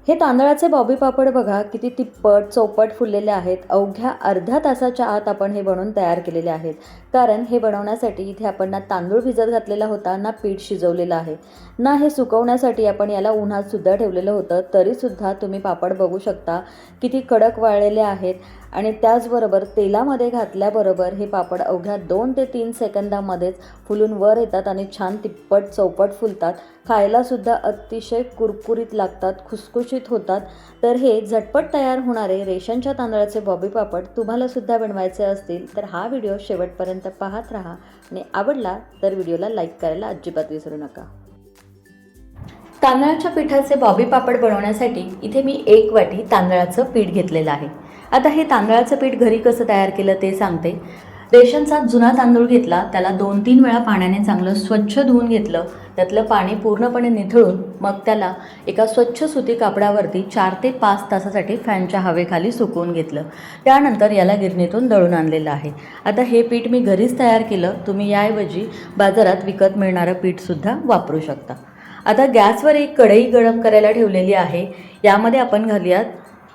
हे तांदळाचे बॉबी पापड बघा किती तिप्पट चौपट फुललेले आहेत. अवघ्या अर्ध्या तासाच्या आत आपण हे बनवून तयार केलेले आहेत. कारण हे बनवण्यासाठी इथे आपण ना तांदूळ भिजत घातलेला होता, ना पीठ शिजवलेलं आहे, ना हे सुकवण्यासाठी आपण याला उन्हात सुद्धा ठेवलेलं होतं. तरीसुद्धा तुम्ही पापड बघू शकता किती कडक वाळलेले आहेत. आणि त्याचबरोबर तेलामध्ये घातल्याबरोबर हे पापड अवघ्या 2 ते 3 सेकंदामध्येच फुलून वर येतात आणि छान तिप्पट चौपट फुलतात. खायलासुद्धा अतिशय कुरकुरीत लागतात, खुसखुशीत होतात. तर हे झटपट तयार होणारे रेशनच्या तांदळाचे बॉबी पापड तुम्हालासुद्धा बनवायचे असतील तर हा व्हिडिओ शेवटपर्यंत पाहत राहा आणि आवडला तर व्हिडिओला लाईक करायला अजिबात विसरू नका. तांदळाच्या पिठाचे बॉबी पापड बनवण्यासाठी इथे मी 1 वाटी तांदळाचं पीठ घेतलेलं आहे. आता हे तांदळाचं पीठ घरी कसं तयार केलं ते सांगते. रेशनचा जुना तांदूळ घेतला, त्याला 2-3 वेळा पाण्याने चांगलं स्वच्छ धुवून घेतलं. त्यातलं पाणी पूर्णपणे निथळून मग त्याला एका स्वच्छ सुती कापडावरती 4 ते 5 तासासाठी फॅनच्या हवेखाली सुकवून घेतलं. त्यानंतर याला गिरणीतून दळून आणलेलं आहे. आता हे पीठ मी घरीच तयार केलं. तुम्ही याऐवजी बाजारात विकत मिळणारं पीठसुद्धा वापरू शकता. आता गॅसवर एक कढई गरम करायला ठेवलेली आहे. यामध्ये आपण घालूयात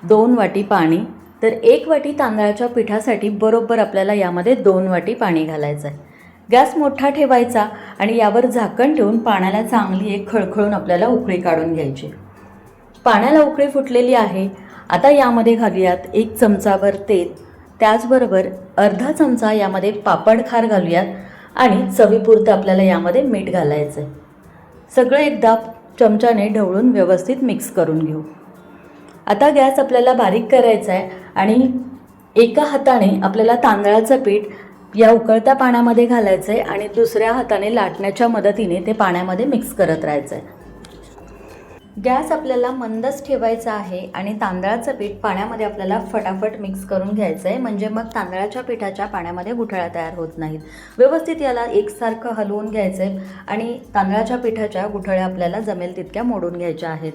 2 वाटी पाणी. तर 1 वाटी तांदळाच्या पिठासाठी बरोबर आपल्याला यामध्ये 2 वाटी पाणी घालायचं आहे. गॅस मोठा ठेवायचा आणि यावर झाकण ठेवून पाण्याला चांगली एक खळखळून आपल्याला उकळी काढून घ्यायची. पाण्याला उकळी फुटलेली आहे. आता यामध्ये घालूयात 1 चमचाभर तेल. त्याचबरोबर अर्धा चमचा यामध्ये पापड खार घालूयात आणि चवीपुरतं आपल्याला यामध्ये मीठ घालायचं आहे. सगळं एकदा चमच्याने ढवळून व्यवस्थित मिक्स करून घेऊ. आता गॅस आपल्याला बारीक करायचा आहे आणि एका हाताने आपल्याला तांदळाचं पीठ या उकळत्या पाण्यामध्ये घालायचं आहे आणि दुसऱ्या हाताने लाटण्याच्या मदतीने ते पाण्यामध्ये मिक्स करत राहायचं आहे. गॅस आपल्याला मंदच ठेवायचा आहे आणि तांदळाचं पीठ पाण्यामध्ये आपल्याला फटाफट मिक्स करून घ्यायचं आहे. म्हणजे मग तांदळाच्या पिठाच्या पाण्यामध्ये गुठळ्या तयार होत नाहीत. व्यवस्थित याला एकसारखं हलवून घ्यायचं आहे आणि तांदळाच्या पिठाच्या गुठळ्या आपल्याला जमेल तितक्या मोडून घ्यायच्या आहेत.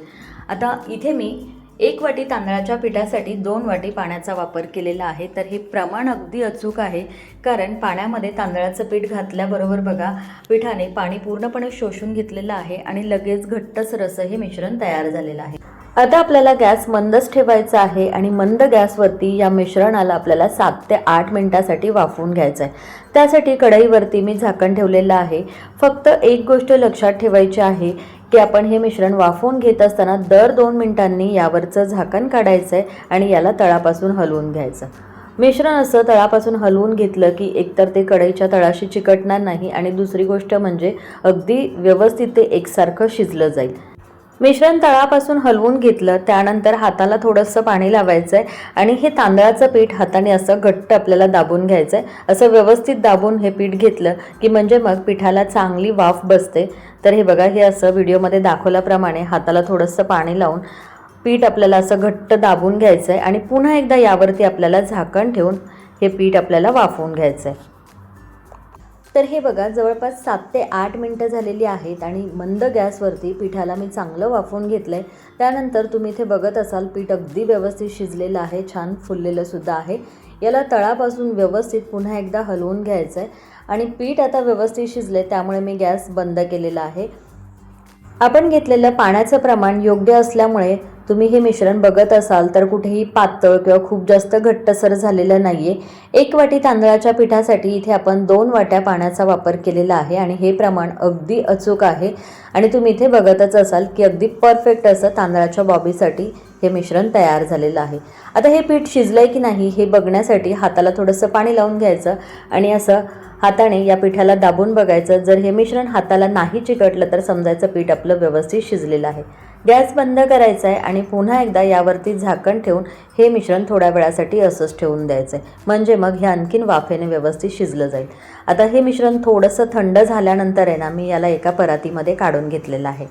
आता इथे मी 1 वाटी तांदळाच्या पिठासाठी 2 वाटी पाण्याचा वापर केलेला आहे. तर हे प्रमाण अगदी अचूक आहे. कारण पाण्यामध्ये तांदळाचं पीठ घातल्याबरोबर बघा पिठाने पाणी पूर्णपणे शोषून घेतलेलं आहे आणि लगेच घट्टसर हे मिश्रण तयार झालेलं आहे. आता आपल्याला गॅस मंदच ठेवायचा आहे आणि मंद गॅसवरती या मिश्रणाला आपल्याला 7 ते 8 मिनिटासाठी वाफवून घ्यायचं आहे. त्यासाठी कढईवरती मी झाकण ठेवलेलं आहे. फक्त एक गोष्ट लक्षात ठेवायची आहे की आपण हे मिश्रण वाफवून घेत असताना दर 2 मिनिटांनी यावरचं झाकण काढायचं आहे आणि याला तळापासून हलवून घ्यायचं. मिश्रण असं तळापासून हलवून घेतलं की एकतर ते कढईच्या तळाशी चिकटणार नाही आणि दुसरी गोष्ट म्हणजे अगदी व्यवस्थित ते एकसारखं शिजलं जाईल. मिश्रण तळापासून हलवून घेतलं त्यानंतर हाताला थोडंसं पाणी लावायचं आहे आणि हे तांदळाचं पीठ हाताने असं घट्ट आपल्याला दाबून घ्यायचं आहे. असं व्यवस्थित दाबून हे पीठ घेतलं की म्हणजे मग पिठाला चांगली वाफ बसते. तर हे बघा, हे असं व्हिडिओमध्ये दाखवल्याप्रमाणे हाताला थोडंसं पाणी लावून पीठ आपल्याला असं घट्ट दाबून घ्यायचं आहे आणि पुन्हा एकदा यावरती आपल्याला झाकण ठेवून हे पीठ आपल्याला वाफवून घ्यायचं आहे. तर हे बघा जवळपास 7 ते 8 मिनटं झालेली आहेत आणि मंद गॅसवरती पिठाला मी चांगलं वाफवून घेतलं आहे. त्यानंतर तुम्ही इथे बघत असाल पीठ अगदी व्यवस्थित शिजलेलं आहे, छान फुललेलं सुद्धा आहे. याला तळापासून व्यवस्थित पुन्हा एकदा हलवून घ्यायचं आहे आणि पीठ आता व्यवस्थित शिजले त्यामुळे मी गॅस बंद केलेला आहे. आपण घेतलेलं पाण्याचं प्रमाण योग्य असल्यामुळे तुम्ही हे मिश्रण बघत असाल तर कुठेही पातळ किंवा खूप जास्त घट्टसर झालेलं नाही आहे. 1 वाटी तांदळाच्या पिठासाठी इथे आपण 2 वाट्या पाण्याचा वापर केलेला आहे आणि हे प्रमाण अगदी अचूक आहे. आणि तुम्ही इथे बघतच असाल की अगदी परफेक्ट असं तांदळाच्या बॉबीसाठी हे मिश्रण तयार झालेलं आहे. आता हे पीठ शिजलं आहे की नाही हे बघण्यासाठी हाताला थोडंसं पाणी लावून घ्यायचं आणि असं हाताने या पिठाला दाबून बघायचं. जर हे मिश्रण हाताला नाही चिकटलं तर समजायचं पीठ आपलं व्यवस्थित शिजलेलं आहे. गॅस बंद करायचा आहे आणि पुन्हा एकदा यावरती झाकण ठेवून हे मिश्रण थोड्या वेळासाठी असंच ठेवून द्यायचं आहे. म्हणजे मग हे आणखीन वाफेने व्यवस्थित शिजलं जाईल. आता हे मिश्रण थोडंसं थंड झाल्यानंतर आहे ना मी याला एका परातीमध्ये काढून घेतलेलं आहे.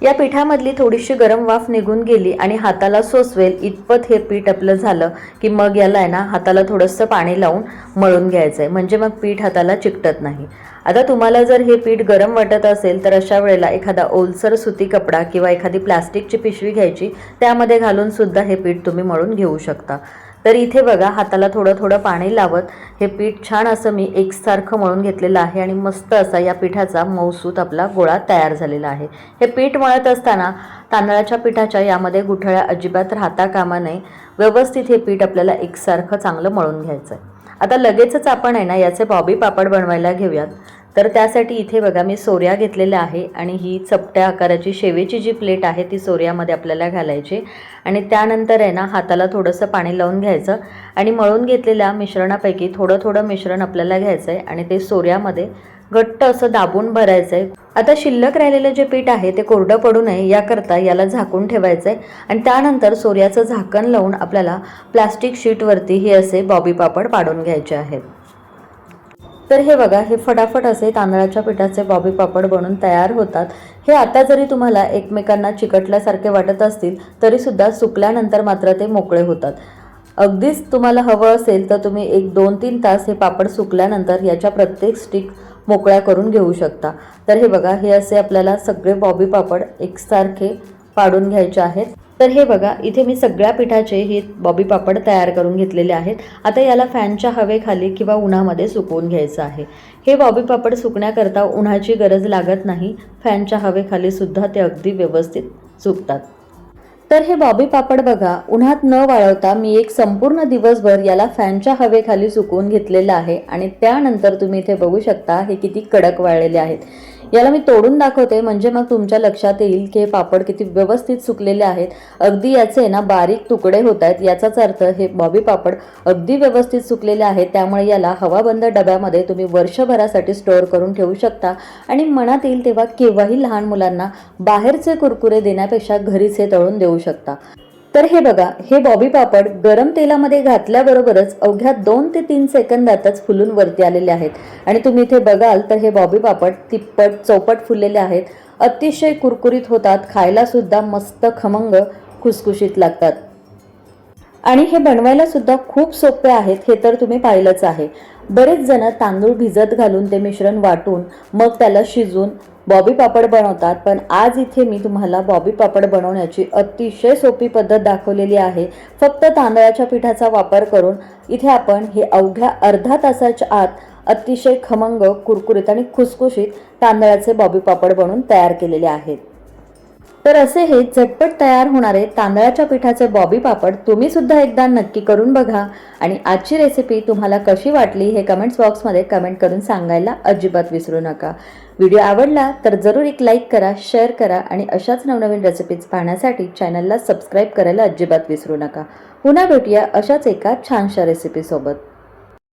या पिठामधली थोडीशी गरम वाफ निघून गेली आणि हाताला सोसवेल इतपत हे पीठ आपलं झालं की मग याला आहे ना हाताला थोडंसं पाणी लावून मळून घ्यायचं आहे. म्हणजे मग पीठ हाताला चिकटत नाही. आता तुम्हाला जर हे पीठ गरम वाटत असेल तर अशा वेळेला एखादा ओलसर सुती कपडा किंवा एखादी प्लास्टिकची पिशवी घ्यायची, त्यामध्ये घालून सुद्धा हे पीठ तुम्ही मळून घेऊ शकता. तर इथे बघा हाताला थोडं थोडं पाणी लावत हे पीठ छान असं मी एकसारखं मळून घेतलेलं आहे आणि मस्त असा या पिठाचा मऊसूत आपला गोळा तयार झालेला आहे। हे पीठ मळत असताना तांदळाच्या पिठाच्या यामध्ये गुठळ्या अजिबात राहता कामा नये, व्यवस्थित हे पीठ आपल्याला एकसारखं चांगलं मळून घ्यायचं आहे। आता लगेचच आपण आहे ना याचे बॉबी पापड बनवायला घेऊयात। तर त्यासाठी इथे बघा मी सोऱ्या घेतलेल्या आहे आणि ही चपट्या आकाराची शेवेची जी प्लेट आहे ती सोऱ्यामध्ये आपल्याला घालायची आणि त्यानंतर आहे ना हाताला थोडंसं पाणी लावून घ्यायचं आणि मळून घेतलेल्या मिश्रणापैकी थोडं थोडं मिश्रण आपल्याला घ्यायचं आहे आणि ते सोऱ्यामध्ये घट्ट असं दाबून भरायचं आहे। आता शिल्लक राहिलेलं जे पीठ आहे ते कोरडं पडू नये याकरता याला झाकून ठेवायचं आहे आणि त्यानंतर सोऱ्याचं झाकण लावून आपल्याला प्लास्टिक शीटवरती हे असे बॉबी पापड पाडून घ्यायचे आहेत। तर हे बघा हे फटाफट असे तांदळाच्या पिठाचे बॉबी पापड बनून तयार होतात। हे आता जरी तुम्हाला एकमेकांना चिकटल्यासारखे वाटत असतील तरी सुद्धा सुकल्यानंतर मात्र ते मोकळे होतात। अगदीच तुम्हाला हवं असेल तर तुम्ही 1-2-3 तास हे पापड सुकल्यानंतर याच्या प्रत्येक स्टिक मोकळ्या करून घेऊ शकता। तर हे बघा हे असे आपल्याला सगळे बॉबी पापड एकसारखे पाडून घ्यायचे आहेत। तर हे बघा इथे मी सगळ्या पिठाचे हे बॉबी पापड तयार करून घेतलेले आहेत। आता याला फॅनच्या हवेखाली किंवा उन्हामध्ये सुकवून घ्यायचं आहे। हे बॉबी पापड सुकण्याकरता उन्हाची गरज लागत नाही, फॅनच्या हवेखाली सुद्धा ते अगदी व्यवस्थित सुकतात। तर हे बॉबी पापड बघा उन्हात न वाळवता मी एक संपूर्ण दिवसभर याला फॅनच्या हवेखाली सुकवून घेतलेलं आहे आणि त्यानंतर तुम्ही इथे बघू शकता हे किती कडक वाळलेले आहेत। याला मी तोडून दाखवते म्हणजे मग तुमच्या लक्षात येईल की हे पापड किती व्यवस्थित सुकलेले आहेत। अगदी याचे ना बारीक तुकडे होत आहेत, याचाच अर्थ हे बॉबी पापड अगदी व्यवस्थित सुकलेले आहेत। त्यामुळे याला हवाबंद डब्यामध्ये तुम्ही वर्षभरासाठी स्टोअर करून ठेवू शकता आणि मनात येईल तेव्हा केव्हाही लहान मुलांना बाहेरचे कुरकुरे देण्यापेक्षा घरीच हे तळून देऊ शकता। तर हे बघा हे बॉबी पापड गरम तेलामध्ये घातल्याबरोबरच अवघ्या 2 ते 3 सेकंदातच फुलून वरती आलेले आहेत आणि तुम्ही इथे बघाल तर हे बॉबी पापड तिप्पट चौपट फुललेले आहेत, अतिशय कुरकुरीत होतात, खायला सुद्धा मस्त खमंग खुसखुशीत लागतात आणि हे बनवायला सुद्धा खूप सोपे आहेत, हे तर तुम्ही पाहिलंच आहे। बरेच जण तांदूळ भिजत घालून ते मिश्रण वाटून मग त्याला शिजून बॉबी पापड बनवतात, पण आज इथे मी तुम्हाला बॉबी पापड बनवण्याची अतिशय सोपी पद्धत दाखवलेली आहे। फक्त तांदळाच्या पिठाचा वापर करून इथे आपण हे अवघ्या अर्धा तासाच्या आत अतिशय खमंग कुरकुरीत आणि खुसखुशीत तांदळाचे बॉबी पापड बनवून तयार केलेले आहेत। तर असे हे झटपट तयार होणारे तांदळाच्या पिठाचे बॉबी पापड तुम्ही सुद्धा एकदा नक्की करून बघा आणि आजची रेसिपी तुम्हाला कशी वाटली हे कमेंट्स बॉक्समध्ये कमेंट करून सांगायला अजिबात विसरू नका। व्हिडिओ आवडला तर जरूर एक लाईक करा, शेअर करा आणि अशाच नवनवीन रेसिपीज पाहण्यासाठी चॅनलला सबस्क्राईब करायला अजिबात विसरू नका। पुन्हा भेटूया अशाच एका छानशा रेसिपीसोबत।